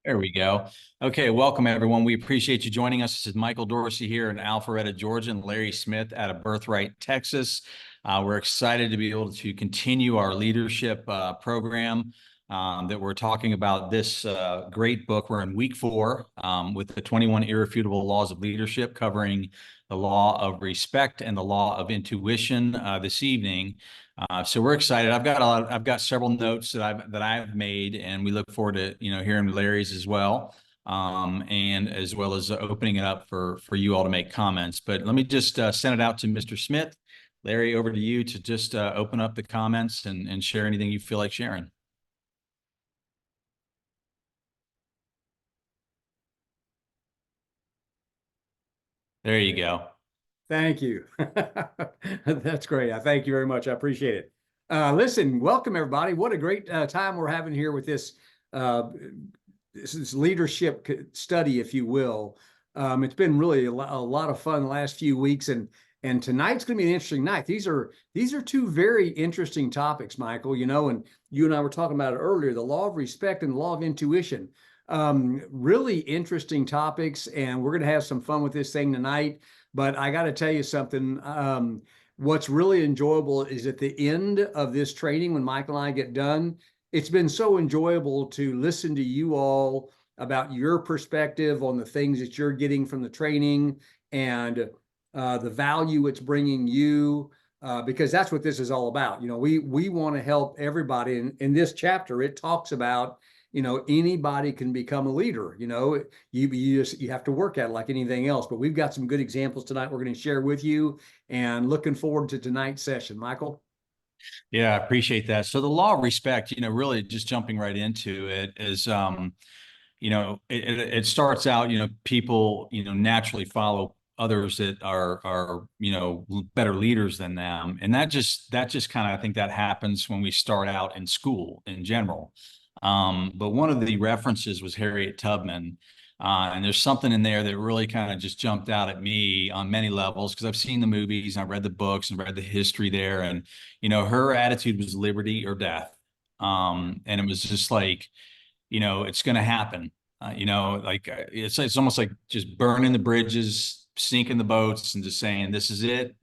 There we go. Okay, welcome everyone. We appreciate you joining us. This is Michael Dorsey here in Alpharetta, Georgia, and Larry Smith out of Birthright, Texas. We're excited to be able to continue our leadership program that we're talking about this great book. We're in week 4 with the 21 Irrefutable Laws of Leadership, covering the law of respect and the law of intuition this evening. So we're excited. I've got several notes that I've made, and we look forward to hearing Larry's as well, and as well as opening it up for you all to make comments. But let me just send it out to Mr. Smith. Larry, over to you to just open up the comments and share anything you feel like sharing. There you go. Thank you. That's great. I thank you very much. I appreciate it. Listen, welcome everybody. What a great time we're having here with uh, this leadership study, if you will. It's been really a lot of fun the last few weeks, and tonight's going to be an interesting night. These are two very interesting topics, Michael. And you and I were talking about it earlier: the law of respect and the law of intuition. Really interesting topics, and we're going to have some fun with this thing tonight. But I got to tell you something. What's really enjoyable is at the end of this training, when Michael and I get done, it's been so enjoyable to listen to you all about your perspective on the things that you're getting from the training and the value it's bringing you, because that's what this is all about. We want to help everybody. In this chapter, it talks about anybody can become a leader. You have to work at it like anything else. But we've got some good examples tonight we're going to share with you, and looking forward to tonight's session. Michael? Yeah, I appreciate that. So the law of respect, really just jumping right into it is, it starts out, people, naturally follow others that are, better leaders than them. And that just kind of, I think that happens when we start out in school in general. But one of the references was Harriet Tubman. And there's something in there that really kind of just jumped out at me on many levels, because I've seen the movies, and I've read the books and read the history there. And, her attitude was liberty or death. And it was just like, it's going to happen. It's almost like just burning the bridges, sinking the boats, and just saying, this is it.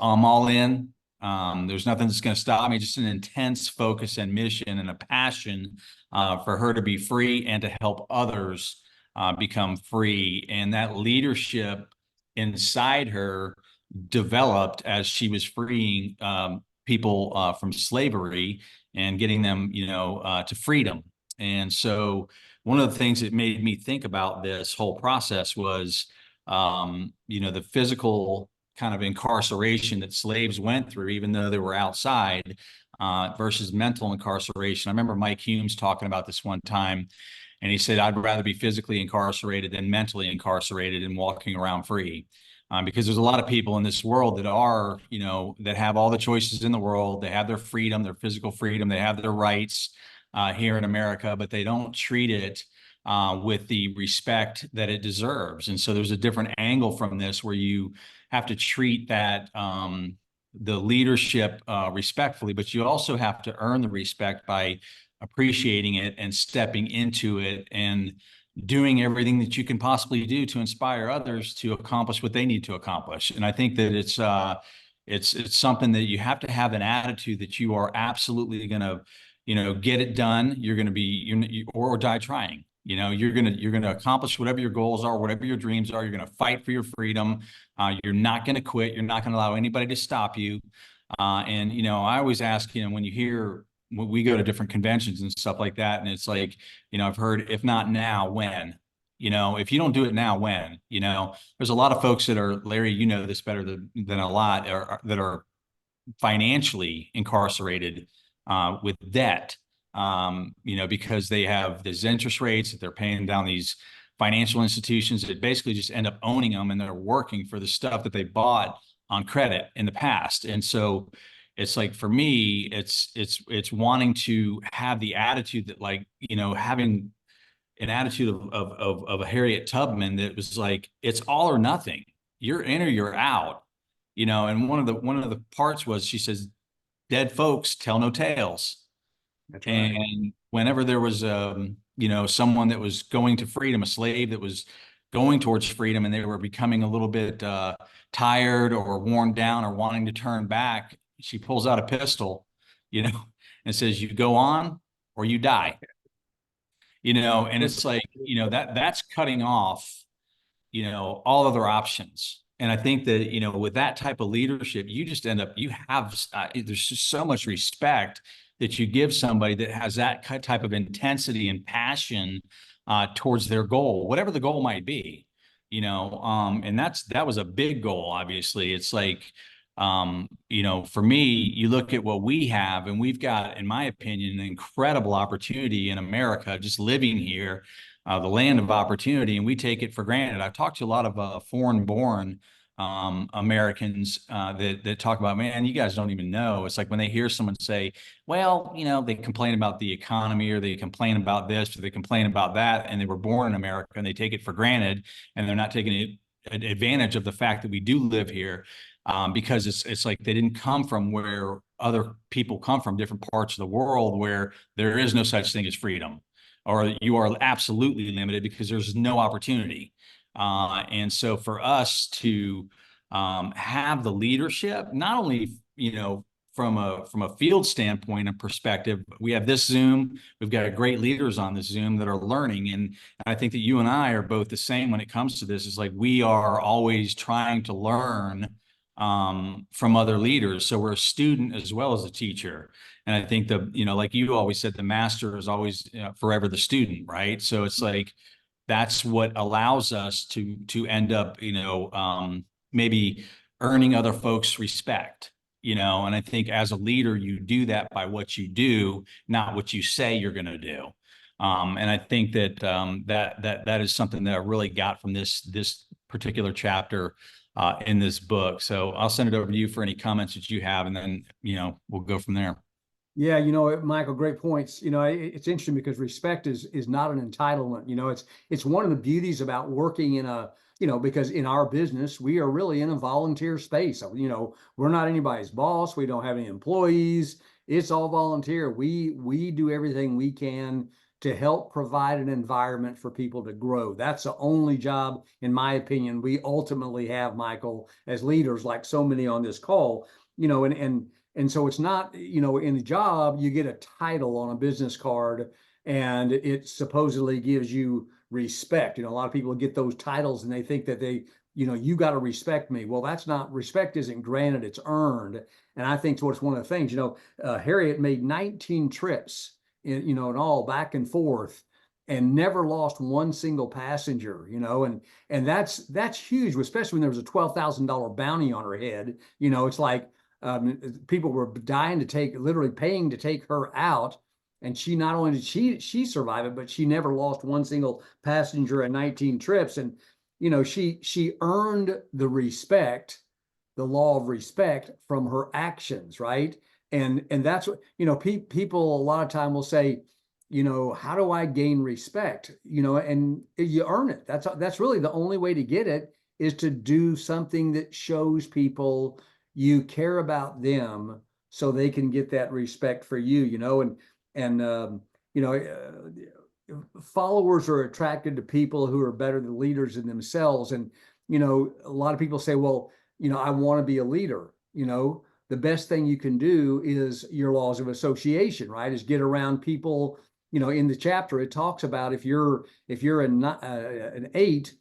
I'm all in. There's nothing that's going to stop me. Just an intense focus and mission and a passion for her to be free and to help others become free. And that leadership inside her developed as she was freeing people from slavery and getting them, to freedom. And so one of the things that made me think about this whole process was, the physical kind of incarceration that slaves went through, even though they were outside, versus mental incarceration. I remember Mike Humes talking about this one time, and he said, I'd rather be physically incarcerated than mentally incarcerated and walking around free. Because there's a lot of people in this world that are, that have all the choices in the world. They have their freedom, their physical freedom, they have their rights here in America, but they don't treat it with the respect that it deserves. And so there's a different angle from this where you have to treat that the leadership respectfully, but you also have to earn the respect by appreciating it and stepping into it and doing everything that you can possibly do to inspire others to accomplish what they need to accomplish. And I think that it's something that you have to have an attitude that you are absolutely going to, get it done. You're going to be, or die trying. You're going to accomplish whatever your goals are, whatever your dreams are. You're going to fight for your freedom. You're not going to quit. You're not going to allow anybody to stop you. And I always ask, when we go to different conventions and stuff like that, and it's like, I've heard, if not now, when? If you don't do it now, when? There's a lot of folks that are, Larry, this better than a lot, that are financially incarcerated with debt, because they have these interest rates that they're paying down these financial institutions that basically just end up owning them, and they're working for the stuff that they bought on credit in the past. And so it's like, for me, it's wanting to have the attitude that, like, having an attitude of a Harriet Tubman that was like, it's all or nothing. You're in or you're out. And one of the parts was, she says, dead folks tell no tales. That's right. And whenever there was, someone that was going to freedom, a slave that was going towards freedom, and they were becoming a little bit tired or worn down or wanting to turn back, she pulls out a pistol, and says, "You go on or you die." And it's like, that's cutting off, all other options. And I think that, with that type of leadership, you just end up, you have, there's just so much respect that you give somebody that has that type of intensity and passion towards their goal, whatever the goal might be, and that was a big goal. Obviously, it's like, for me, you look at what we have, and we've got, in my opinion, an incredible opportunity in America, just living here, the land of opportunity, and we take it for granted. I've talked to a lot of foreign-born Americans that talk about, man, you guys don't even know. It's like when they hear someone say, well, they complain about the economy, or they complain about this, or they complain about that, and they were born in America, and they take it for granted, and they're not taking advantage of the fact that we do live here. Because it's like they didn't come from where other people come from, different parts of the world where there is no such thing as freedom, or you are absolutely limited because there's no opportunity. And so for us to have the leadership, not only, from a field standpoint and perspective, we have this Zoom, we've got great leaders on this Zoom that are learning. And I think that you and I are both the same when it comes to this. It's like we are always trying to learn from other leaders. So we're a student as well as a teacher. And I think like you always said, the master is always forever the student, right? So it's like, that's what allows us to end up, maybe earning other folks' respect, and I think as a leader, you do that by what you do, not what you say you're going to do. And I think that that is something that I really got from this particular chapter in this book. So I'll send it over to you for any comments that you have, and then, we'll go from there. Yeah, Michael, great points. It's interesting because respect is not an entitlement. It's one of the beauties about working in a, because in our business, we are really in a volunteer space. We're not anybody's boss. We don't have any employees. It's all volunteer. We do everything we can to help provide an environment for people to grow. That's the only job, in my opinion, we ultimately have, Michael, as leaders, like so many on this call, and so it's not, in the job, you get a title on a business card and it supposedly gives you respect. A lot of people get those titles and they think that you got to respect me. Well, that's not, respect isn't granted, it's earned. And I think it's one of the things, Harriet made 19 trips, in all back and forth, and never lost one single passenger, and that's huge, especially when there was a $12,000 bounty on her head. It's like, people were dying literally paying to take her out. And she, not only did she survive it, but she never lost one single passenger in 19 trips. And, she earned the respect, the law of respect, from her actions, right? And that's what, people a lot of time will say, how do I gain respect? And you earn it. That's really the only way to get it, is to do something that shows people you care about them so they can get that respect for you, followers are attracted to people who are better than leaders in themselves. And, a lot of people say, well, I want to be a leader. The best thing you can do is your laws of association, right? Is get around people, in the chapter, it talks about if you're an 8,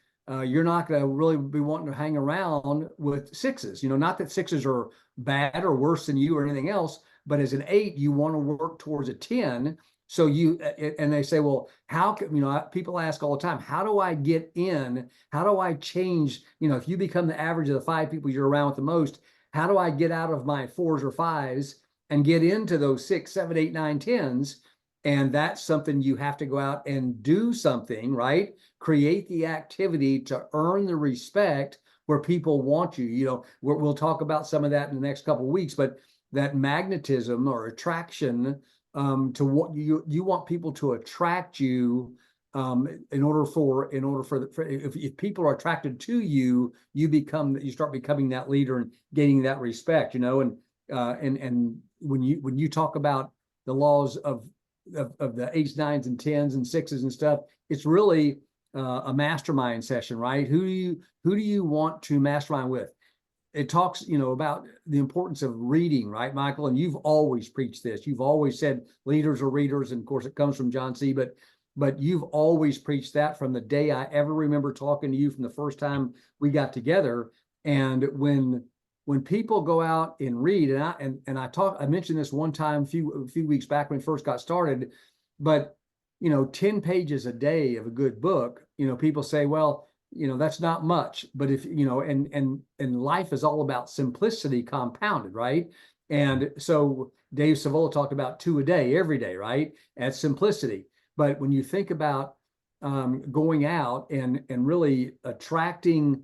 you're not going to really be wanting to hang around with 6s. Not that 6s are bad or worse than you or anything else, but as an 8, you want to work towards a 10. So and they say, well, how can, people ask all the time, how do I get in? How do I change? If you become the average of the 5 people you're around with the most, how do I get out of my 4s or 5s and get into those 6, 7, 8, 9, 10s? And that's something you have to go out and do something, right? Create the activity to earn the respect where people want you. We'll talk about some of that in the next couple of weeks, but that magnetism or attraction, to what you want people to attract you, in order for if people are attracted to you, you start becoming that leader and gaining that respect, and when you talk about the laws of of the eights, nines, and tens and sixes and stuff, it's really a mastermind session, right? Who do you want to mastermind with? It talks, about the importance of reading, right, Michael? And you've always preached this. You've always said leaders are readers, and of course it comes from John C. But you've always preached that from the day I ever remember talking to you, from the first time we got together. And when people go out and read, and I mentioned this one time a few weeks back when we first got started, but 10 pages a day of a good book, people say, well, that's not much, but if, and life is all about simplicity compounded, right? And so Dave Savola talked about 2 a day, every day, right? That's simplicity. But when you think about going out and really attracting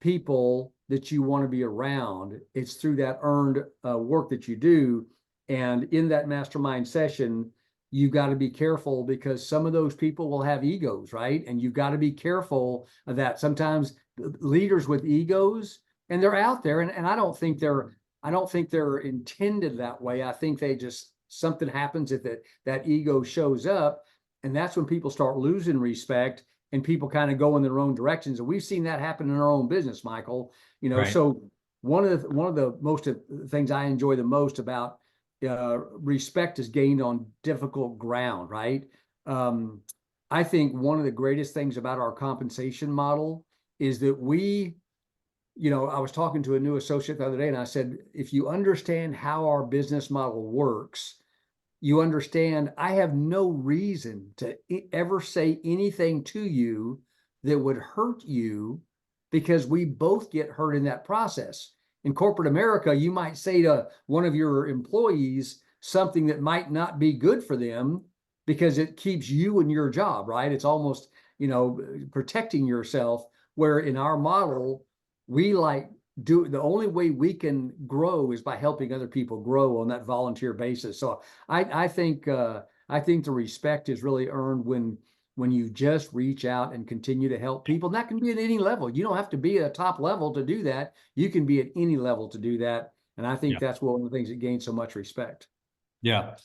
people that you want to be around, it's through that earned work that you do. And in that mastermind session, you've got to be careful, because some of those people will have egos, right? And you've got to be careful of that. Sometimes leaders with egos, and they're out there, and I don't think they're intended that way. I think they just, something happens if that ego shows up, and that's when people start losing respect, and people kind of go in their own directions. And we've seen that happen in our own business, Michael. Right. So one of the most things I enjoy the most about respect is gained on difficult ground, right? I think one of the greatest things about our compensation model is that I was talking to a new associate the other day, and I said, if you understand how our business model works, you understand I have no reason to ever say anything to you that would hurt you, because we both get hurt in that process. In corporate America, you might say to one of your employees something that might not be good for them because it keeps you in your job, right? It's almost, protecting yourself, where in our model, the only way we can grow is by helping other people grow on that volunteer basis. So I think the respect is really earned when you just reach out and continue to help people. And that can be at any level. You don't have to be at a top level to do that. You can be at any level to do that. And I think that's one of the things that gains so much respect. Yeah.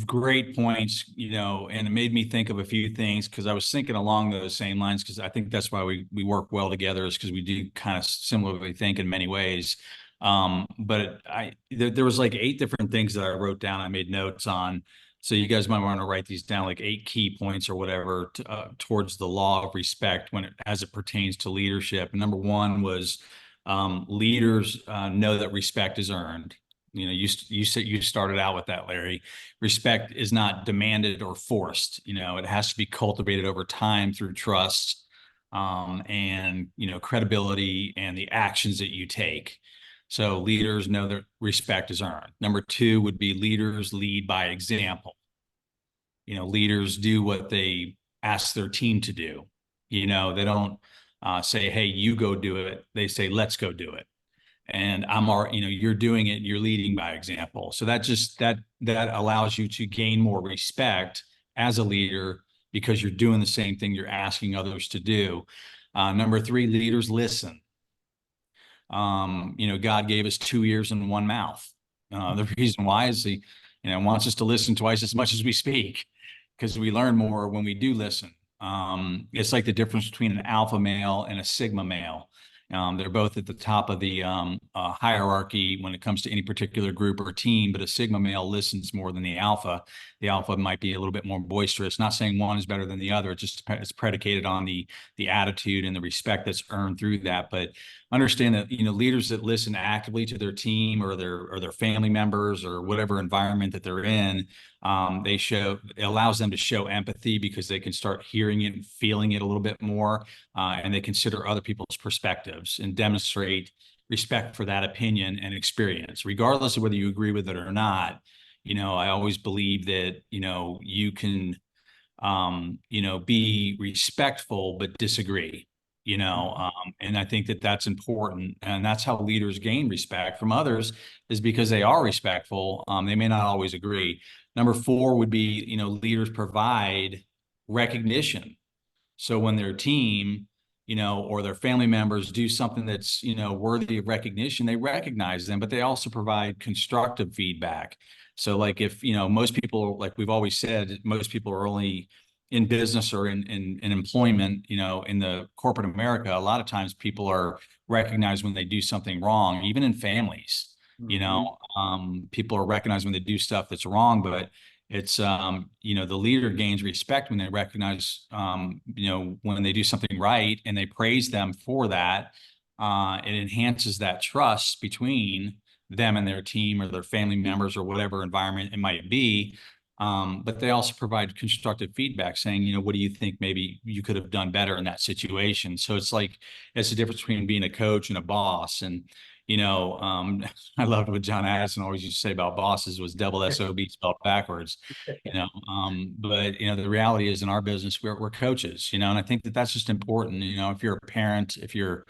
Great points, and it made me think of a few things, because I was thinking along those same lines, because I think that's why we work well together, is because we do kind of similarly think in many ways. But there was like 8 different things that I wrote down. I made notes on. So you guys might want to write these down, like 8 key points or whatever towards the law of respect as it pertains to leadership. And number 1 was leaders know that respect is earned. You said you started out with that, Larry. Respect is not demanded or forced. It has to be cultivated over time through trust, and credibility, and the actions that you take. So leaders know that respect is earned. Number 2 would be leaders lead by example. Leaders do what they ask their team to do. They don't say, hey, you go do it. They say, let's go do it. And you're doing it, you're leading by example. So that allows you to gain more respect as a leader, because you're doing the same thing you're asking others to do. Number 3, leaders listen. God gave us 2 ears and 1 mouth. The reason why is he, wants us to listen twice as much as we speak, because we learn more when we do listen. It's like the difference between an alpha male and a sigma male. They're both at the top of the hierarchy when it comes to any particular group or team, but a sigma male listens more than the alpha. The alpha might be a little bit more boisterous. Not saying one is better than the other. It's predicated on the attitude and the respect that's earned through that. But understand that leaders that listen actively to their team or their family members or whatever environment that they're in, it allows them to show empathy, because they can start hearing it and feeling it a little bit more, and they consider other people's perspectives and demonstrate respect for that opinion and experience, regardless of whether you agree with it or not. I always believe that you can be respectful but disagree. And I think that that's important, and that's how leaders gain respect from others, is because they are respectful. They may not always agree. Number 4 would be, leaders provide recognition. So when their team, or their family members do something that's, worthy of recognition, they recognize them, but they also provide constructive feedback. So like if, most people, like we've always said, most people are only in business or in employment, in the corporate America, a lot of times people are recognized when they do something wrong, even in families. Mhm. People are recognized when they do stuff that's wrong, but it's the leader gains respect when they recognize when they do something right and they praise them for that. It enhances that trust between them and their team or their family members or whatever environment it might be. But they also provide constructive feedback saying, what do you think maybe you could have done better in that situation? So it's like, it's the difference between being a coach and a boss. And, I loved what John Addison always used to say about bosses was double SOB spelled backwards, but, the reality is in our business, we're coaches, and I think that that's just important. If you're a parent, if you're,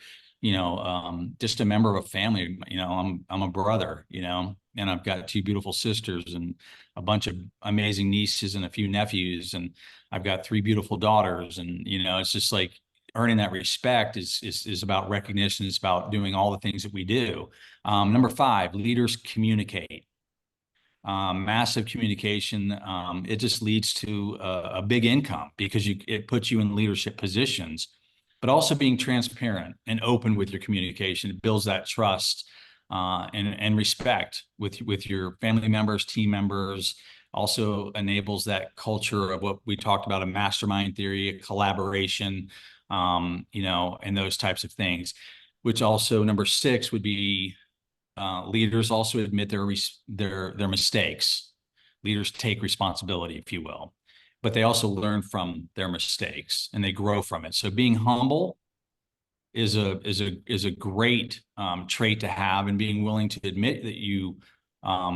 just a member of a family, I'm a brother, and I've got two beautiful sisters and a bunch of amazing nieces and a few nephews, and I've got three beautiful daughters. And, it's just like earning that respect is about recognition. It's about doing all the things that we do. Number 5, leaders communicate. Massive communication. It just leads to a big income because it puts you in leadership positions, but also being transparent and open with your communication. It builds that trust and respect with your family members, team members. Also enables that culture of what we talked about, a mastermind theory, a collaboration, and those types of things. Which also, number 6 would be leaders also admit their mistakes. Leaders take responsibility, if you will, but they also learn from their mistakes and they grow from it. So being humble is a great trait to have, and being willing to admit that you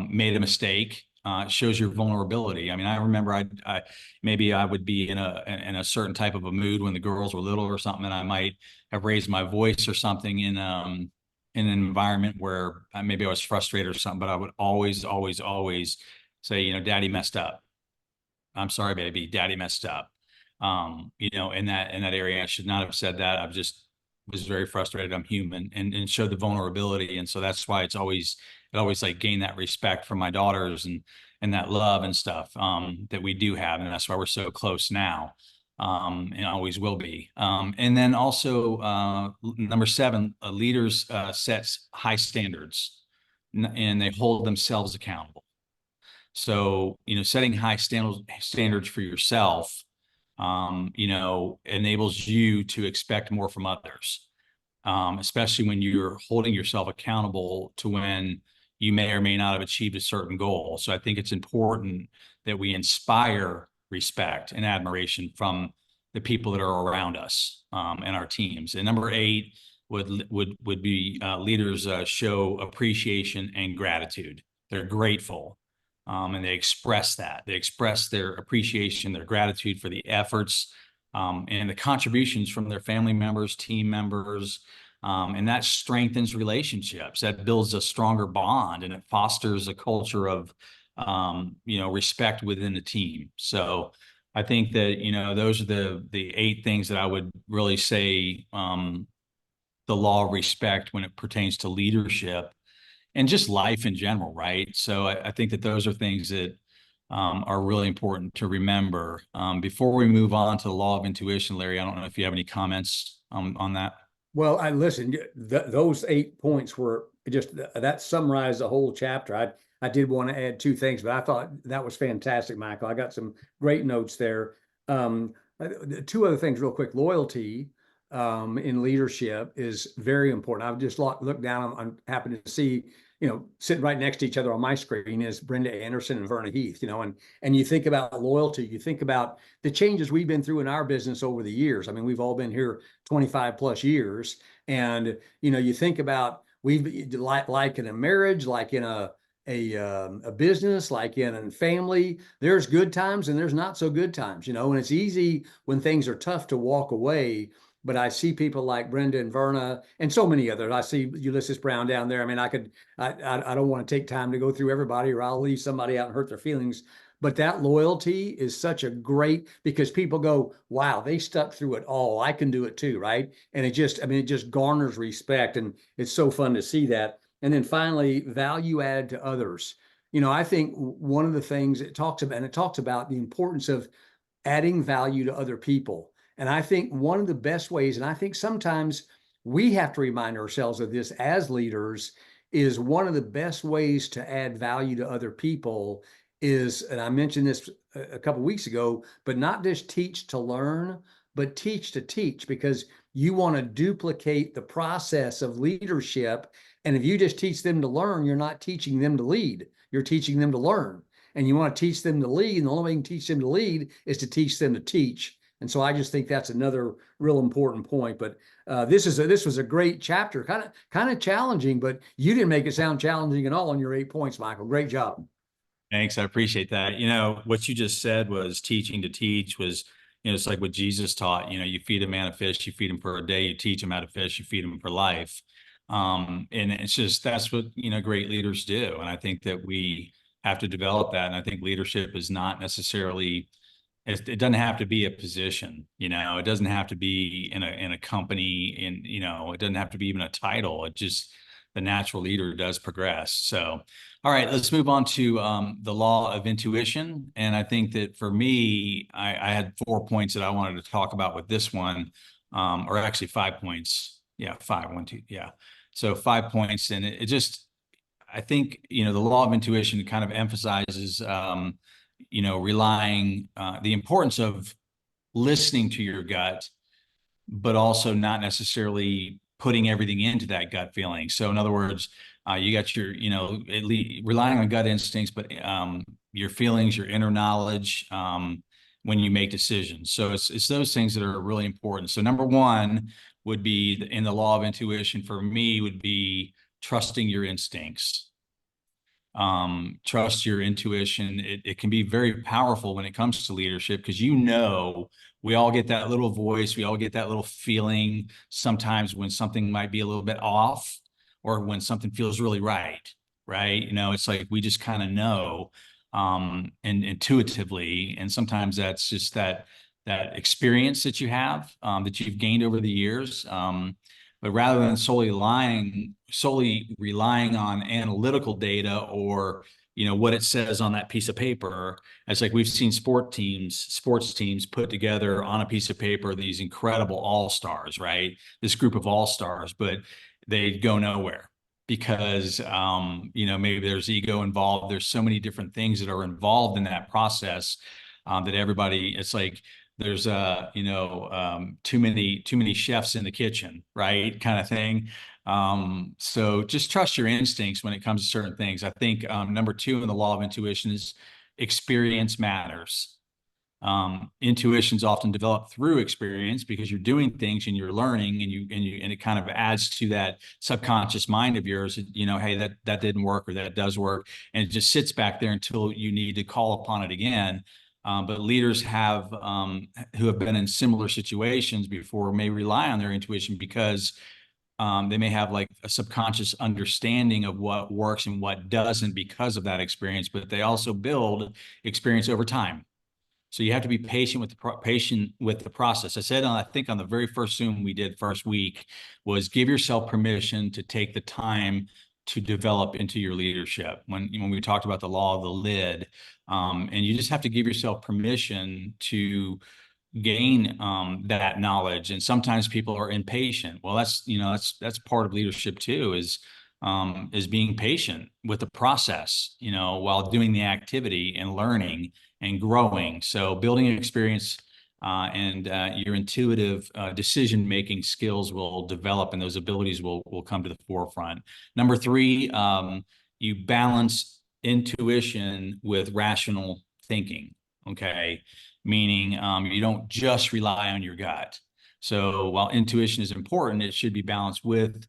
made a mistake shows your vulnerability. I mean, I remember I maybe I would be in a certain type of a mood when the girls were little or something, and I might have raised my voice or something in an environment where maybe I was frustrated or something, but I would always, always, always say, Daddy messed up. I'm sorry, baby, Daddy messed up. In that area, I should not have said that. I've just was very frustrated. I'm human, and showed the vulnerability. And so that's why it always like gained that respect from my daughters and that love and stuff that we do have. And that's why we're so close now. And always will be. And then also number 7, leaders sets high standards and they hold themselves accountable. So, setting high standards for yourself, enables you to expect more from others, especially when you're holding yourself accountable to when you may or may not have achieved a certain goal. So I think it's important that we inspire respect and admiration from the people that are around us and our teams. And number 8 would be leaders show appreciation and gratitude. They're grateful. And they express that. They express their appreciation, their gratitude for the efforts and the contributions from their family members, team members, and that strengthens relationships. That builds a stronger bond, and it fosters a culture of, respect within the team. So I think that, those are the 8 things that I would really say the law of respect when it pertains to leadership and just life in general, right? So I think that those are things that are really important to remember. Before we move on to the law of intuition, Larry, I don't know if you have any comments on that. Well, I listen. Those 8 points were just that summarized the whole chapter. I did want to add 2 things, but I thought that was fantastic, Michael. I got some great notes there. 2 other things, real quick. Loyalty in leadership is very important. I've just looked down. I'm happy to see, sitting right next to each other on my screen is Brenda Anderson and Verna Heath. And you think about loyalty, you think about the changes we've been through in our business over the years. I mean, we've all been here 25 plus years, and you think about we've like in a marriage, like in a business, like in a family, there's good times and there's not so good times, and it's easy when things are tough to walk away. But I see people like Brenda and Verna and so many others. I see Ulysses Brown down there. I mean, I don't want to take time to go through everybody, or I'll leave somebody out and hurt their feelings. But that loyalty is such a great, because people go, wow, they stuck through it all. I can do it too, right? And it just garners respect, and it's so fun to see that. And then finally, value add to others. I think one of the things it talks about, and it talks about the importance of adding value to other people. And I think one of the best ways, and I think sometimes we have to remind ourselves of this as leaders, is one of the best ways to add value to other people is, and I mentioned this a couple of weeks ago, but not just teach to learn, but teach to teach, because you want to duplicate the process of leadership. And if you just teach them to learn, you're not teaching them to lead, you're teaching them to learn. And you want to teach them to lead, and the only way you can teach them to lead is to teach them to teach. And so I just think that's another real important point. But this was a great chapter, kind of challenging, but you didn't make it sound challenging at all on your 8 points, Michael. Great job. Thanks. I appreciate that. What you just said was teaching to teach was, it's like what Jesus taught. You feed a man a fish, you feed him for a day, you teach him how to fish, you feed him for life. And it's just, that's what, great leaders do. And I think that we have to develop that. And I think leadership is not necessarily, it doesn't have to be a position, it doesn't have to be in a company, it doesn't have to be even a title. It just, the natural leader does progress. So, all right, let's move on to the law of intuition. And I think that for me, I had 4 points that I wanted to talk about with this one, or actually 5 points. Yeah, 5, 1, 2. Yeah. So 5 points. And it just, I think, the law of intuition kind of emphasizes, relying, the importance of listening to your gut, but also not necessarily putting everything into that gut feeling. So in other words, you got your, relying on gut instincts, but your feelings, your inner knowledge, when you make decisions. So it's those things that are really important. So number one would be, in the law of intuition for me, would be trusting your instincts. Trust your intuition. It can be very powerful when it comes to leadership, because we all get that little voice, we all get that little feeling sometimes when something might be a little bit off, or when something feels really right. It's like we just kind of know, and intuitively, and sometimes that's just that experience that you have, that you've gained over the years. But rather than solely relying on analytical data, or what it says on that piece of paper, it's like we've seen sports teams put together on a piece of paper these incredible all-stars, right? This group of all-stars, but they go nowhere because maybe there's ego involved. There's so many different things that are involved in that process, that everybody, it's like there's too many chefs in the kitchen, right? Kind of thing. So just trust your instincts when it comes to certain things. I think number 2 in the law of intuition is experience matters. Intuition is often developed through experience, because you're doing things and you're learning, and it kind of adds to that subconscious mind of yours. Hey, that didn't work, or that does work, and it just sits back there until you need to call upon it again. But leaders who have been in similar situations before may rely on their intuition, because they may have like a subconscious understanding of what works and what doesn't because of that experience, but they also build experience over time. So you have to be patient with the process. I said, I think on the very first Zoom we did first week, was give yourself permission to take the time to develop into your leadership. When we talked about the law of the lid, and you just have to give yourself permission to gain that knowledge. And sometimes people are impatient. Well, that's part of leadership too, is being patient with the process, while doing the activity and learning and growing. So building experience, and your intuitive decision-making skills will develop, and those abilities will come to the forefront. Number 3, you balance intuition with rational thinking. Okay. Meaning, you don't just rely on your gut. So while intuition is important, it should be balanced with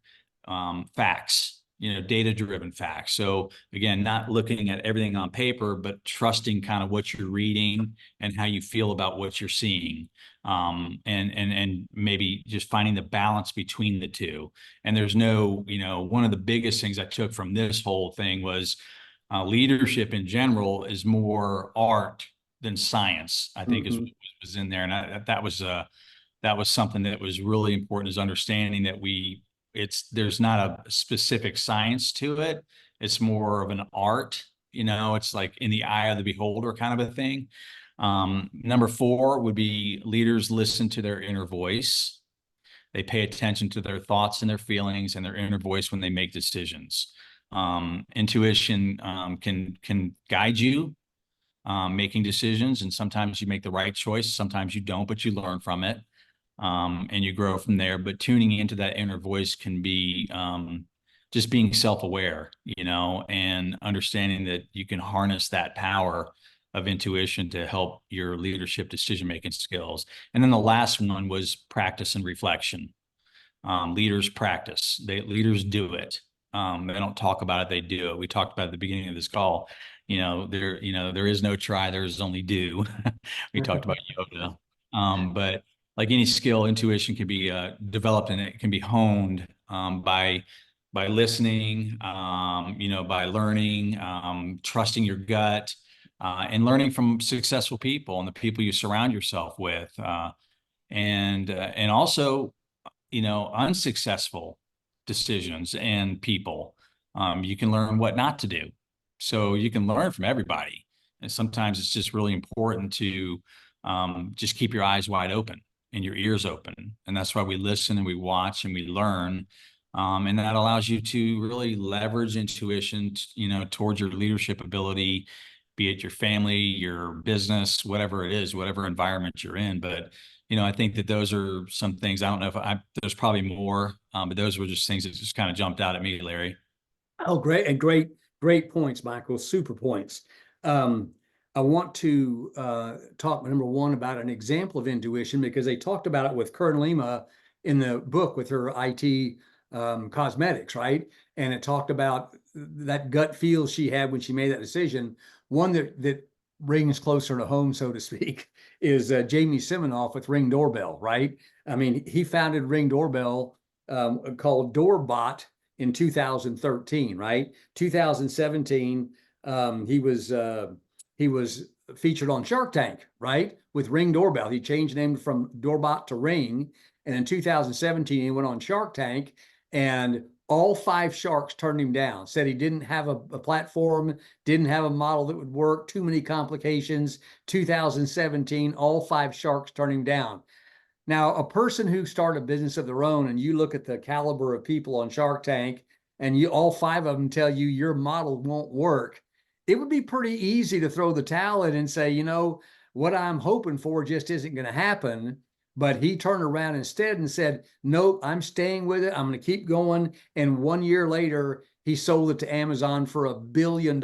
facts, data-driven facts. So again, not looking at everything on paper, but trusting kind of what you're reading and how you feel about what you're seeing. And maybe just finding the balance between the two. And there's one of the biggest things I took from this whole thing was leadership in general is more art than science, I think. Mm-hmm. was in there. And that was something that was really important, is understanding that there's not a specific science to it. It's more of an art it's like in the eye of the beholder kind of a thing. Number 4 would be leaders listen to their inner voice. They pay attention to their thoughts and their feelings and their inner voice when they make decisions. Intuition can guide you making decisions, and sometimes you make the right choice, sometimes you don't, but you learn from it, and you grow from there. But tuning into that inner voice can be just being self-aware, and understanding that you can harness that power of intuition to help your leadership decision-making skills. And then the last one was practice and reflection. Leaders practice. Leaders do it. They don't talk about it, they do it. We talked about at the beginning of this call, there is no try, there's only do. We talked about yoga. But like any skill, intuition can be developed, and it can be honed by listening, by learning, trusting your gut, and learning from successful people and the people you surround yourself with, and also, unsuccessful decisions and people. You can learn what not to do. So you can learn from everybody. And sometimes it's just really important to just keep your eyes wide open and your ears open. And that's why we listen and we watch and we learn. And that allows you to really leverage intuition, towards your leadership ability, be it your family, your business, whatever it is, whatever environment you're in. But, I think that those are some things. I don't know if there's probably more, but those were just things that just kind of jumped out at me, Larry. Oh, great. And great points, Michael. Super points. I want to talk, number 1, about an example of intuition, because they talked about it with Kern Lima in the book with her IT cosmetics, right? And it talked about that gut feel she had when she made that decision. One that rings closer to home, so to speak, is Jamie Siminoff with Ring Doorbell, right? I mean, he founded Ring Doorbell, called Doorbot, in 2013, right? 2017, he was featured on Shark Tank, right? With Ring Doorbell. He changed the name from Doorbot to Ring. And in 2017, he went on Shark Tank, and all 5 sharks turned him down, said he didn't have a platform, didn't have a model that would work, too many complications. 2017, all 5 sharks turned him down. Now, a person who started a business of their own, and you look at the caliber of people on Shark Tank, and all 5 of them tell you your model won't work, it would be pretty easy to throw the towel in and say, what I'm hoping for just isn't going to happen. But he turned around instead and said, nope, I'm staying with it. I'm going to keep going. And 1 year later, he sold it to Amazon for $1 billion,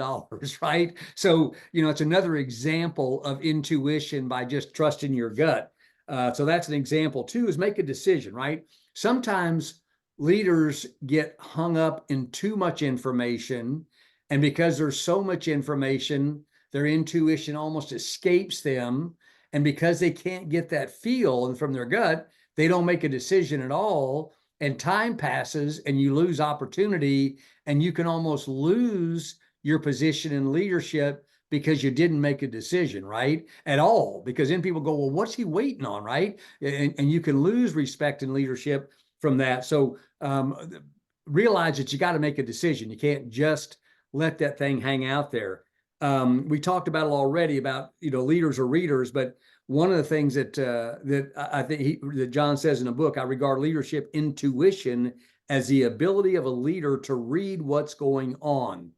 right? So, it's another example of intuition by just trusting your gut. So that's an example. 2 is make a decision, right? Sometimes leaders get hung up in too much information. And because there's so much information, their intuition almost escapes them. And because they can't get that feel from their gut, they don't make a decision at all. And time passes and you lose opportunity, and you can almost lose your position in leadership because you didn't make a decision, right? At all. Because then people go, well, what's he waiting on, right? And you can lose respect in leadership from that. So realize that you got to make a decision. You can't just let that thing hang out there. We talked about it already about, leaders are readers, but one of the things that I think that John says in the book, I regard leadership intuition as the ability of a leader to read what's going on.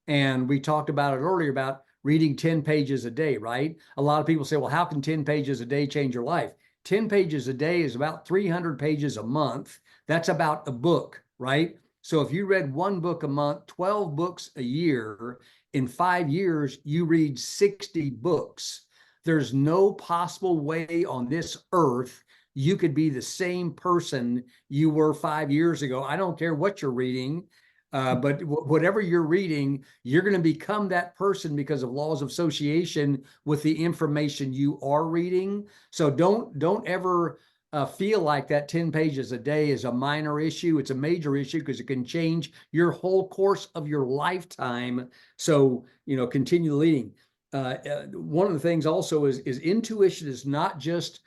And we talked about it earlier about reading 10 pages a day, right? A lot of people say, well, how can 10 pages a day change your life? 10 pages a day is about 300 pages a month. That's about a book, right? So if you read 1 book a month, 12 books a year, in 5 years, you read 60 books. There's no possible way on this earth you could be the same person you were 5 years ago. I don't care what you're reading, but whatever you're reading, you're going to become that person because of laws of association with the information you are reading. So don't ever feel like that 10 pages a day is a minor issue. It's a major issue because it can change your whole course of your lifetime. So, continue leading. One of the things also is intuition is not just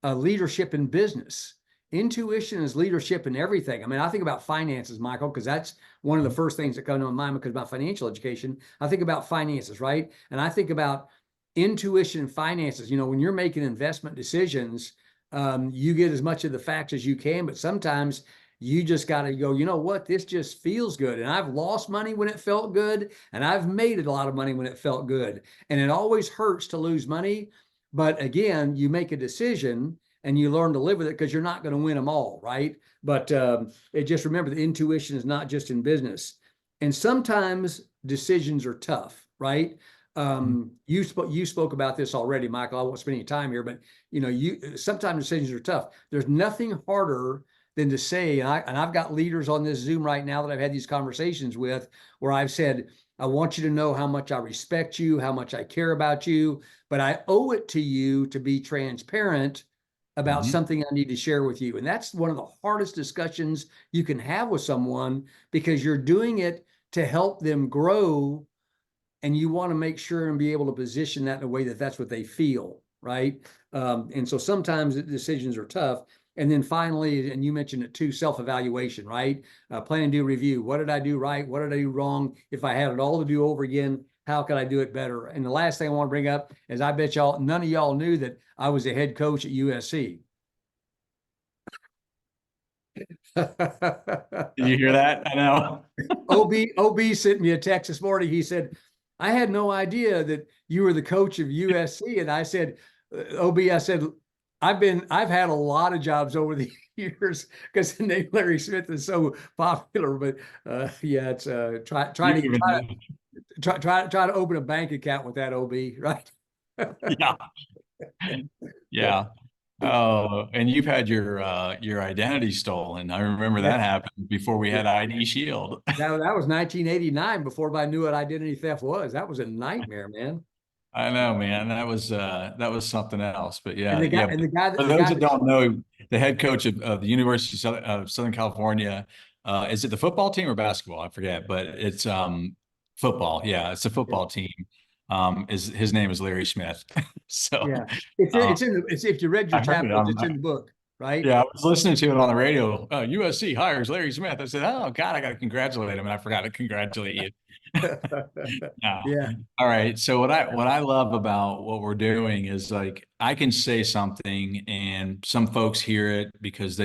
leadership in business. intuition is leadership in everything. I mean, I think about finances, Michael, because that's one of the first things that come to my mind because about financial education. I think about finances, right? And I think about intuition and finances. You know, when you're making investment decisions, you get as much of the facts as you can, but sometimes you just got to go, you know what, this just feels good. And I've lost money when it felt good, and I've made a lot of money when it felt good. And it always hurts to lose money. But again, you make a decision and you learn to live with it because you're not going to win them all, right? But it just remember the intuition is not just in business. And sometimes decisions are tough, right? You spoke about this already, Michael. I won't spend any time here, but you know, sometimes decisions are tough. There's nothing harder than to say, and I've got leaders on this Zoom right now that I've had these conversations with where I've said, I want you to know how much I respect you, how much I care about you, but I owe it to you to be transparent about something I need to share with you. And that's one of the hardest discussions you can have with someone because you're doing it to help them grow. And you want to make sure and be able to position that in a way that that's what they feel, right? And so sometimes the decisions are tough. And then finally, and you mentioned it too, self-evaluation, right? Plan and do review. What did I do right? What did I do wrong? If I had it all to do over again, how could I do it better? And the last thing I want to bring up is I bet y'all, none of y'all knew that I was a head coach at USC. Did you hear that? I know. OB sent me a text this morning. He said, I had no idea that you were the coach of USC. And I said, OB, I said, I've had a lot of jobs over the years because the name Larry Smith is so popular. But yeah, it's try to open a bank account with that, OB, right? Yeah. Yeah. Oh, and you've had your identity stolen. I remember that happened before we had ID Shield. That was 1989 before I knew what identity theft was. That was a nightmare, man. I know, man. That was something else. But yeah, And the guy, yeah. and the guy, For the those guy that don't know, the head coach of the University of Southern California, is it the football team or basketball? I forget, but it's football. Yeah, it's a football team. Is his name is Larry Smith. So yeah, it's if you read your I heard it chapters, it's on. in the book, right? Yeah, I was listening to it on the radio. USC hires Larry Smith. I said, "Oh God, I got to congratulate him," and I forgot to congratulate you. No. Yeah. All right. So what I love about what we're doing is like I can say something and some folks hear it because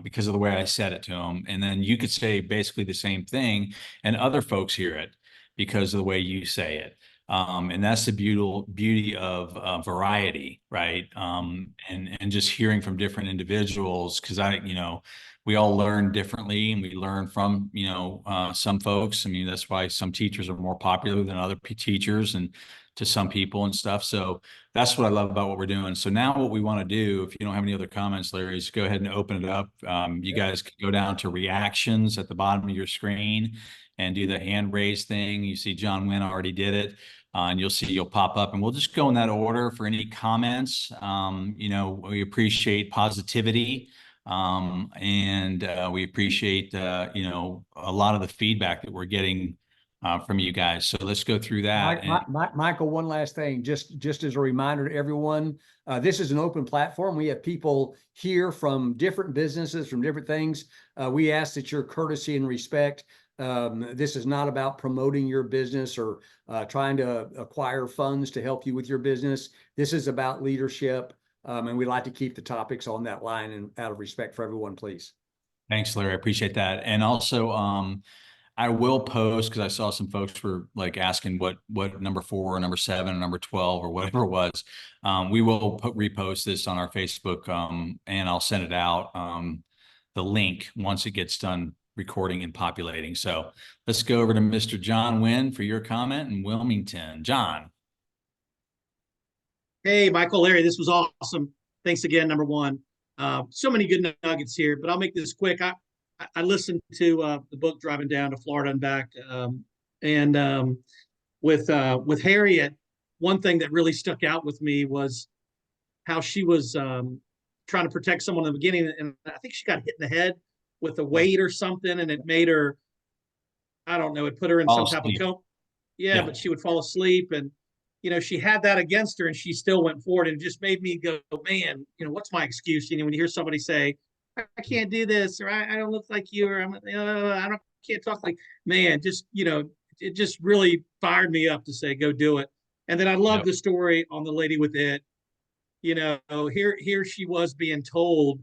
because of the way I said it to them, and then you could say basically the same thing, and other folks hear it because of the way you say it. And that's the beauty of variety, right? And just hearing from different individuals because we all learn differently and we learn from some folks. I mean, that's why some teachers are more popular than other teachers and to some people and stuff. So that's what I love about what we're doing. So now what we want to do, if you don't have any other comments, Larry, is go ahead and open it up. You guys can go down to reactions at the bottom of your screen and do the hand raise thing. You see John Wynn already did it. And you'll pop up and we'll just go in that order for any comments. We appreciate positivity. And we appreciate, a lot of the feedback that we're getting from you guys. So let's go through that. Michael, one last thing, just as a reminder to everyone, this is an open platform. We have people here from different businesses, from different things. We ask that your courtesy and respect. This is not about promoting your business or trying to acquire funds to help you with your business. This is about leadership. And we like to keep the topics on that line and out of respect for everyone, please. Thanks, Larry. I appreciate that. And also, I will post because I saw some folks were like asking what number 4 or number 7 or number 12 or whatever it was. We will repost this on our Facebook and I'll send it out, the link once it gets done recording and populating. So let's go over to Mr. John Wynn for your comment in Wilmington. John. Hey, Michael, Larry, this was awesome. Thanks again, number one. So many good nuggets here, but I'll make this quick. I listened to the book driving down to Florida and back, and with Harriet, one thing that really stuck out with me was how she was trying to protect someone in the beginning, and I think she got hit in the head with a weight or something, and it made her, I don't know, it put her in some type of coma. Yeah, but she would fall asleep, and she had that against her, and she still went forward, and it just made me go, man, what's my excuse? When you hear somebody say, I can't do this, or I don't look like you, or I don't can't talk like man. Just it just really fired me up to say go do it. And then I love Yep. the story on the lady with it. Here she was being told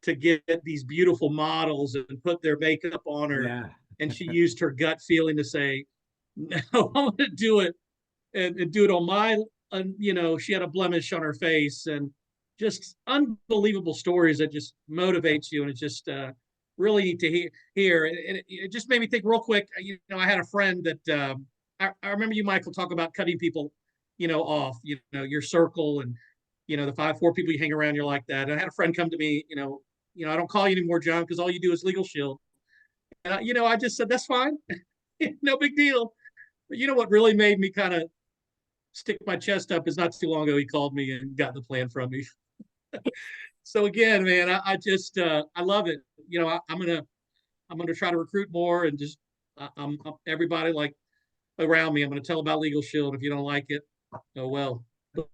to get these beautiful models and put their makeup on her, Yeah. and she used her gut feeling to say, "No, I'm going to do it and do it on my." She had a blemish on her face, and just unbelievable stories that just motivates you, and it's just really neat to hear. And it just made me think real quick. I had a friend that I remember you, Michael, talk about cutting people, off. Your circle and the 5-4 people you hang around, you're like that. And I had a friend come to me, I don't call you anymore, John, because all you do is Legal Shield. And I just said that's fine, no big deal. But what really made me kind of stick my chest up is not too long ago he called me and got the plan from me. So again, man, I just I love it. I'm gonna try to recruit more and just I'm everybody like around me. I'm gonna tell about Legal Shield. If you don't like it, oh well.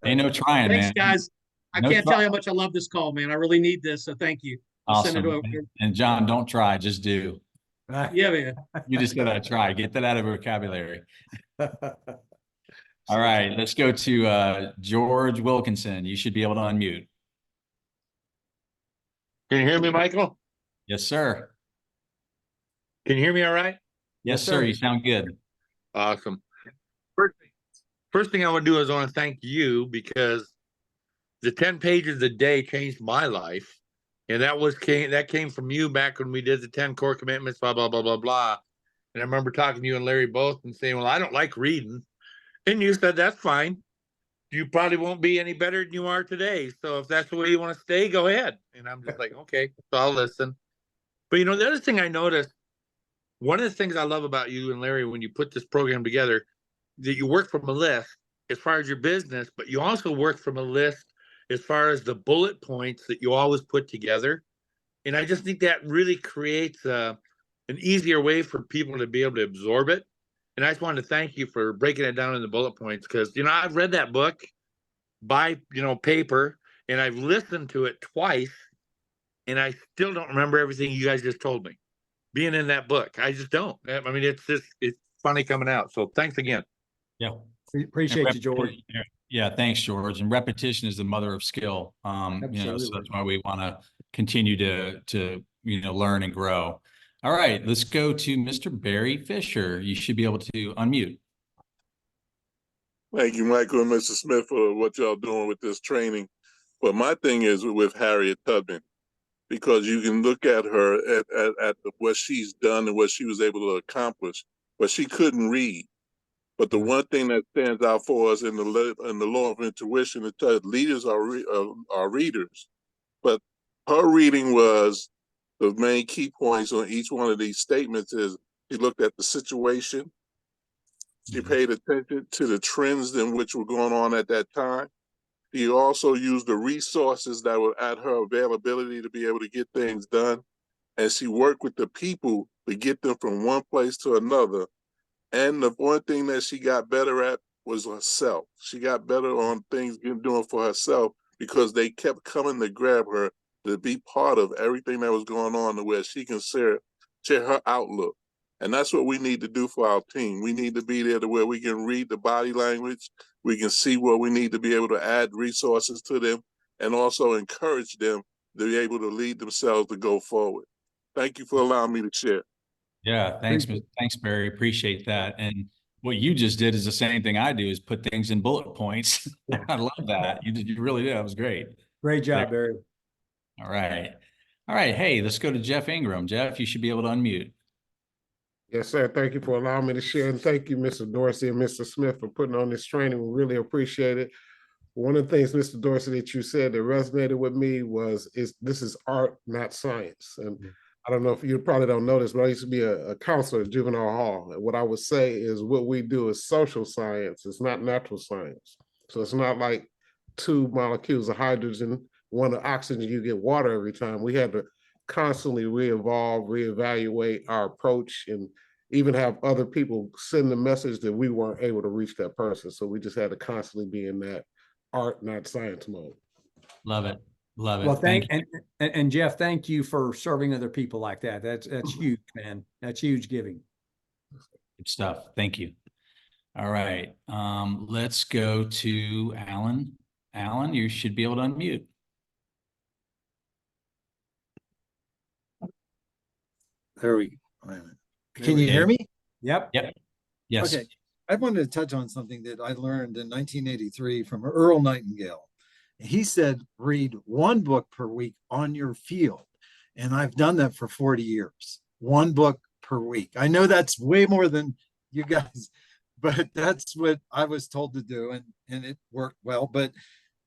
Ain't no trying, Thanks, man. guys. I No can't tell try. you how much I love this call, man. I really need this. So thank you. I'll send it Awesome. over. And John, don't try, just do. Yeah, man. You just gotta try. Get that out of your vocabulary. All right, let's go to George Wilkinson. You should be able to unmute. Can you hear me, Michael? Yes, sir. Can you hear me all right? Yes, Yes, sir. sir. You sound good. Awesome. First thing I want to do is I want to thank you because the 10 pages a day changed my life. And that came from you back when we did the 10 core commitments, blah, blah, blah, blah, blah. And I remember talking to you and Larry both and saying, well, I don't like reading. And you said, that's fine. You probably won't be any better than you are today. So if that's the way you want to stay, go ahead. And I'm just like, okay, so I'll listen. But the other thing I noticed, one of the things I love about you and Larry, when you put this program together, that you work from a list as far as your business, but you also work from a list as far as the bullet points that you always put together. And I just think that really creates an easier way for people to be able to absorb it. And I just wanted to thank you for breaking it down in the bullet points because, I've read that book by, paper, and I've listened to it twice, and I still don't remember everything you guys just told me. Being in that book, I just don't. I mean, it's funny coming out. So thanks again. Yeah. Appreciate you, George. Yeah, thanks, George. And repetition is the mother of skill. So Absolutely. that's why we want to continue to learn and grow. All right, let's go to Mr. Barry Fisher. You should be able to unmute. Thank you, Michael and Mr. Smith, for what y'all doing with this training. But my thing is with Harriet Tubman, because you can look at her at what she's done and what she was able to accomplish, but she couldn't read. But the one thing that stands out for us in the law of intuition is that leaders are readers. But her reading was the main key points on each one of these statements is she looked at the situation. She paid attention to the trends in which were going on at that time. She also used the resources that were at her availability to be able to get things done. And she worked with the people to get them from one place to another. And the one thing that she got better at was herself. She got better on things doing for herself because they kept coming to grab her to be part of everything that was going on to where she can share her outlook. And that's what we need to do for our team. We need to be there to where we can read the body language. We can see where we need to be able to add resources to them and also encourage them to be able to lead themselves to go forward. Thank you for allowing me to share. Yeah, thanks, Barry. Appreciate that. And what you just did is the same thing I do is put things in bullet points. I love that. You really did. That was great. Great job, Barry. All right. All right. Hey, let's go to Jeff Ingram. Jeff, you should be able to unmute. Yes, sir. Thank you for allowing me to share. And thank you, Mr. Dorsey and Mr. Smith, for putting on this training. We really appreciate it. One of the things, Mr. Dorsey, that you said that resonated with me was this is art, not science. And I don't know if you probably don't know this, but I used to be a counselor at juvenile hall. And what I would say is what we do is social science. It's not natural science. So it's not like two molecules of hydrogen, one of oxygen, you get water every time. We had to constantly re-evolve, reevaluate our approach, and even have other people send the message that we weren't able to reach that person. So we just had to constantly be in that art, not science mode. Love it. Love it. Well, Thank you. and Jeff, thank you for serving other people like that. That's huge, man. That's huge giving. Good stuff. Thank you. All right. Let's go to Alan. Alan, you should be able to unmute. There we go. Can you hear me? Yep. Yep. Yes. Okay. I wanted to touch on something that I learned in 1983 from Earl Nightingale. He said, read one book per week on your field. And I've done that for 40 years, one book per week. I know that's way more than you guys, but that's what I was told to do. And it worked well. But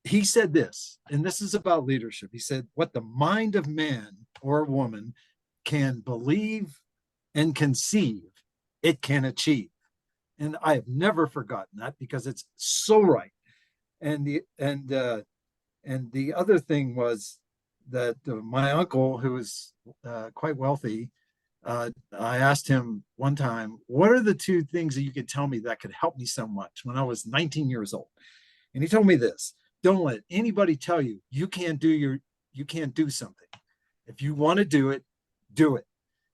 he said this, and this is about leadership. He said, what the mind of man or woman can believe and conceive, it can achieve. And I have never forgotten that because it's so right. And the other thing was that my uncle, who was quite wealthy, I asked him one time, what are the two things that you could tell me that could help me so much when I was 19 years old? And he told me this: don't let anybody tell you you can't do something. If you want to do it, do it.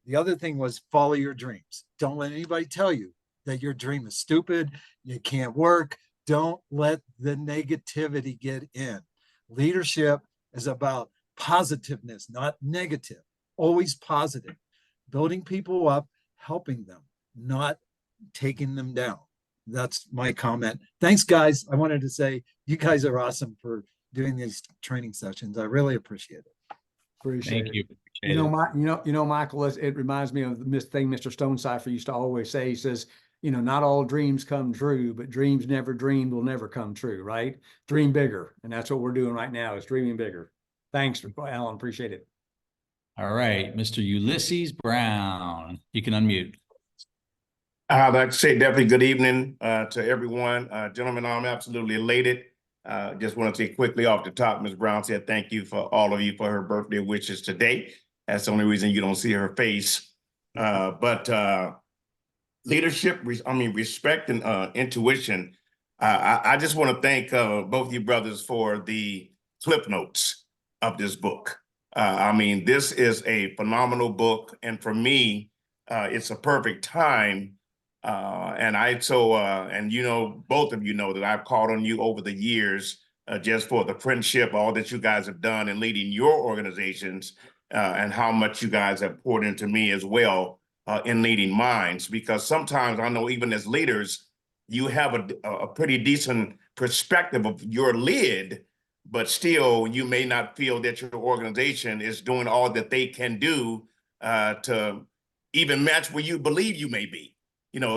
The other thing was follow your dreams. Don't let anybody tell you that your dream is stupid, you can't work. Don't let the negativity get in. Leadership is about positiveness, not negative. Always positive. Building people up, helping them, not taking them down. That's my comment. Thanks, guys. I wanted to say you guys are awesome for doing these training sessions. I really appreciate it. Appreciate Thank it. you. You know, Michael, it reminds me of the thing Mr. Stonecipher used to always say. He says, not all dreams come true, but dreams never dreamed will never come true, right? Dream bigger. And that's what we're doing right now, is dreaming bigger. Thanks, Alan. Appreciate it. All right, Mr. Ulysses Brown, you can unmute. I'd like to say definitely good evening to everyone. Gentlemen, I'm absolutely elated. Just want to say quickly off the top, Ms. Brown said thank you for all of you for her birthday wishes today. That's the only reason you don't see her face. But leadership, respect and intuition. I just want to thank both you brothers for the clip notes of this book. This is a phenomenal book. And for me, it's a perfect time. And both of you know that I've called on you over the years just for the friendship, all that you guys have done in leading your organizations and how much you guys have poured into me as well in leading mine. Because sometimes I know even as leaders, you have a pretty decent perspective of your lid, but still you may not feel that your organization is doing all that they can do to even match where you believe you may be.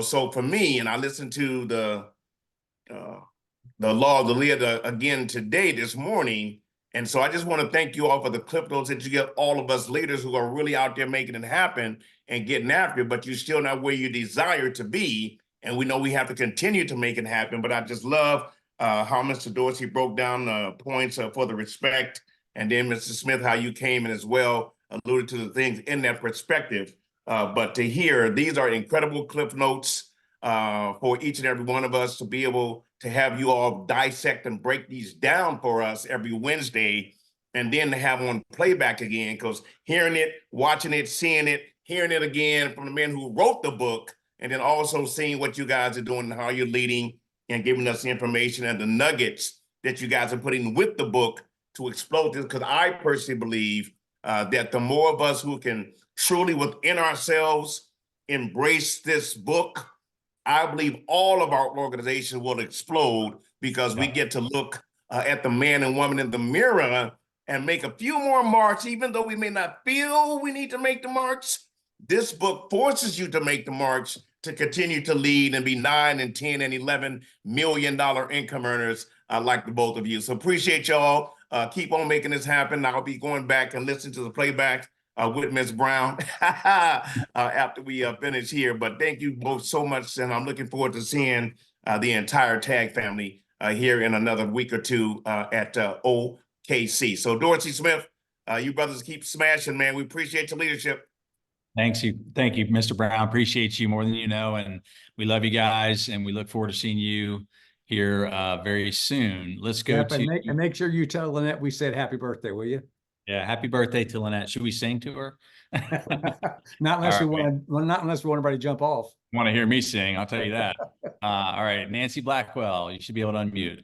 So for me, and I listened to the law of the leader again today, this morning. And so I just want to thank you all for the clip notes that you get all of us leaders who are really out there making it happen and getting after it, but you're still not where you desire to be. And we know we have to continue to make it happen. But I just love how Mr. Dorsey broke down the points for the respect. And then Mr. Smith, how you came in as well, alluded to the things in that perspective. But to hear, these are incredible clip notes for each and every one of us to be able to have you all dissect and break these down for us every Wednesday, and then to have on playback again, because hearing it, watching it, seeing it, hearing it again from the man who wrote the book, and then also seeing what you guys are doing and how you're leading and giving us the information and the nuggets that you guys are putting with the book to explode this, because I personally believe that the more of us who can truly within ourselves embrace this book, I believe all of our organizations will explode, because we get to look at the man and woman in the mirror and make a few more marks, even though we may not feel we need to make the marks. This book forces you to make the marks to continue to lead and be 9 and 10 and $11 million income earners like the both of you. So appreciate y'all. Keep on making this happen. I'll be going back and listening to the playback with Ms. Brown after we finish here. But thank you both so much, and I'm looking forward to seeing the entire TAG family here in another week or two at OKC. So Dorsey Smith, you brothers keep smashing, man. We appreciate your leadership. Thank you, Mr. Brown. Appreciate you more than you know, and we love you guys, and we look forward to seeing you here very soon. Let's go Yep, to and make sure you tell Lynette we said happy birthday, will you? yeah. Happy birthday to Lynette. Should we sing to her? Not unless All we right. want to, well, not unless we want everybody to jump off. Want to hear me sing? I'll tell you that. All right, Nancy Blackwell, you should be able to unmute.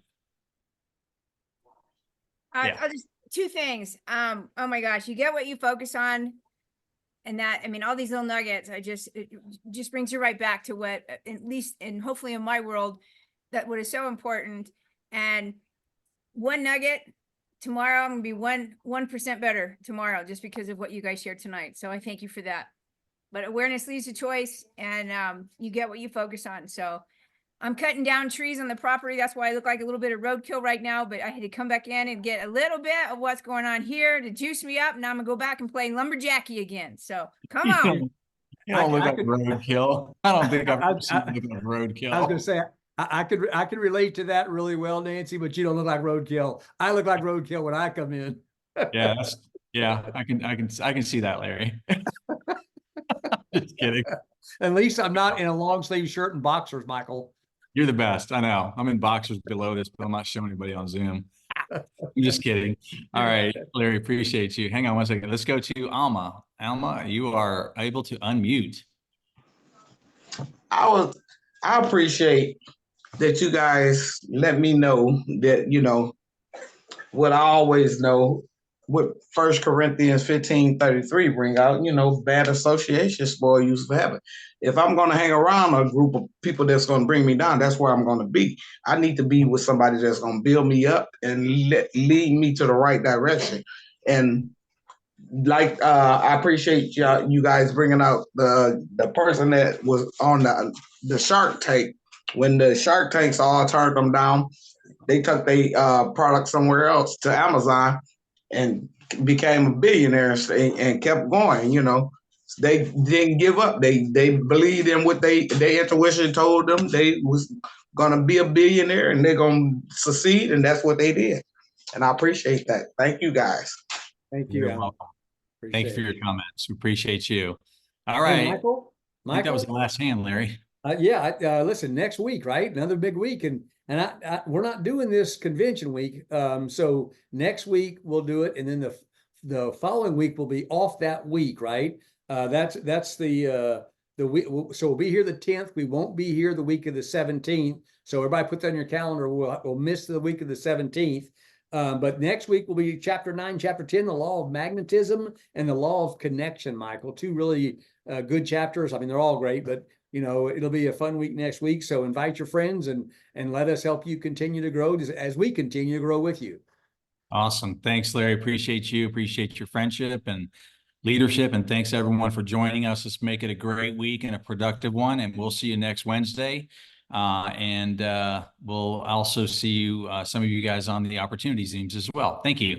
Yeah. I'll just two things. Oh my gosh, you get what you focus on. And that, I mean, all these little nuggets, it just brings you right back to what, at least, and hopefully in my world, that what is so important. And one nugget tomorrow, I'm gonna be 1% better tomorrow, just because of what you guys shared tonight. So I thank you for that. But awareness leads to choice, and you get what you focus on. So I'm cutting down trees on the property. That's why I look like a little bit of roadkill right now, but I had to come back in and get a little bit of what's going on here to juice me up. Now I'm gonna go back and play lumberjacky again. So come on. You don't look I like could- roadkill. I don't think I've I- ever seen you look like roadkill. I was going to say, I could relate to that really well, Nancy, but you don't look like roadkill. I look like roadkill when I come in. Yeah, I can see that, Larry. Just kidding. At least I'm not in a long sleeve shirt and boxers, Michael. You're the best. I know. I'm in boxers below this, but I'm not showing anybody on Zoom. I'm just kidding. All right, Larry, appreciate you. Hang on one second. Let's go to Alma. Alma, you are able to unmute. I appreciate that you guys let me know that, you know, what I always know, what 1 Corinthians 15:33 bring out, you know, bad association spoil use of habit. If I'm going to hang around a group of people that's going to bring me down, that's where I'm going to be. I need to be with somebody that's going to build me up and lead me to the right direction. And like, I appreciate you guys bringing out the person that was on the Shark Tank. When the Shark Tanks all turned them down, they took their product somewhere else to Amazon and became a billionaire and kept going. You know, they didn't give up. They believed in what their intuition told them. They was gonna be a billionaire and they're gonna succeed, and that's what they did. And I appreciate that. Thank you guys. Thank you. You're Alma. welcome. Thank you for your Appreciate it. comments. We appreciate you. All Hey, right. Michael, I think that was the last hand, Larry. listen, next week, right? Another big week. And we're not doing this convention week. So next week we'll do it. And then the following week will be off that week, right? That's the week. So we'll be here the 10th. We won't be here the week of the 17th. So everybody put that on your calendar. We'll miss the week of the 17th. But next week will be chapter 9, chapter 10, the law of magnetism and the law of connection, Michael. Two really good chapters. I mean, they're all great, but you know, it'll be a fun week next week. So invite your friends and let us help you continue to grow as we continue to grow with you. Awesome. Thanks, Larry. Appreciate you. Appreciate your friendship and leadership. And thanks everyone for joining us. Let's make it a great week and a productive one. And we'll see you next Wednesday. We'll also see you, some of you guys on the opportunity Zooms as well. Thank you.